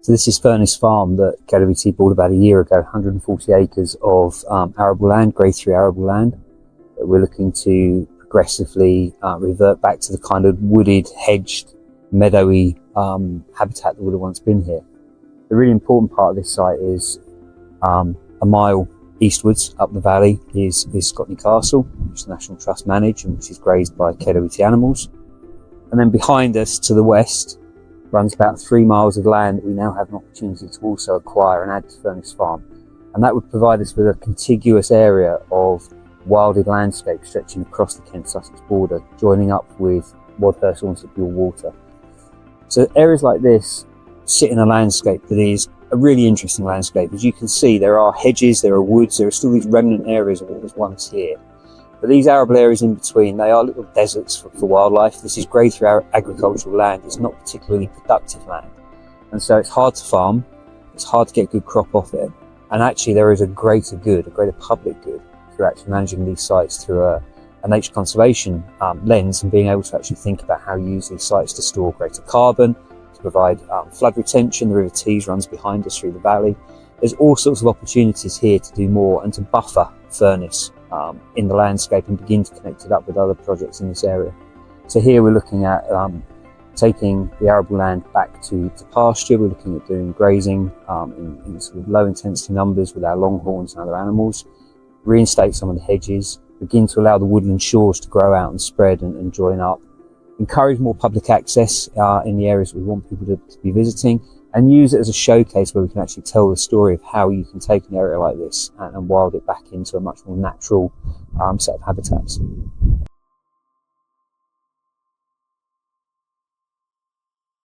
So this is Hoathly Farm that KWT bought about a year ago, 140 acres of arable land, grade 3 arable land, that we're looking to progressively revert back to the kind of wooded, hedged, meadowy habitat that would have once been here. The really important part of this site is a mile eastwards up the valley is Scotney Castle, which the National Trust manage and which is grazed by KWT animals. And then behind us to the west runs about 3 miles of land that we now have an opportunity to also acquire and add to Hoathly Farm. And that would provide us with a contiguous area of wilded landscape stretching across the Kent-Sussex border, joining up with Lamberhurst onto Bewl Water. So areas like this sit in a landscape that is a really interesting landscape. As you can see, there are hedges, there are woods, there are still these remnant areas of what was once here. But these arable areas in between, they are little deserts for wildlife. This is grade 3 agricultural land. It's not particularly productive land. And so it's hard to farm. It's hard to get good crop off it. And actually there is a greater good, a greater public good through actually managing these sites through a nature conservation lens and being able to actually think about how you use these sites to store greater carbon, to provide flood retention. The River Tees runs behind us through the valley. There's all sorts of opportunities here to do more and to buffer Hoathly in the landscape and begin to connect it up with other projects in this area. So here we're looking at taking the arable land back to pasture. We're looking at doing grazing in sort of low intensity numbers with our longhorns and other animals, reinstate some of the hedges, begin to allow the woodland shores to grow out and spread and join up, encourage more public access in the areas we want people to be visiting, and use it as a showcase where we can actually tell the story of how you can take an area like this and wild it back into a much more natural set of habitats.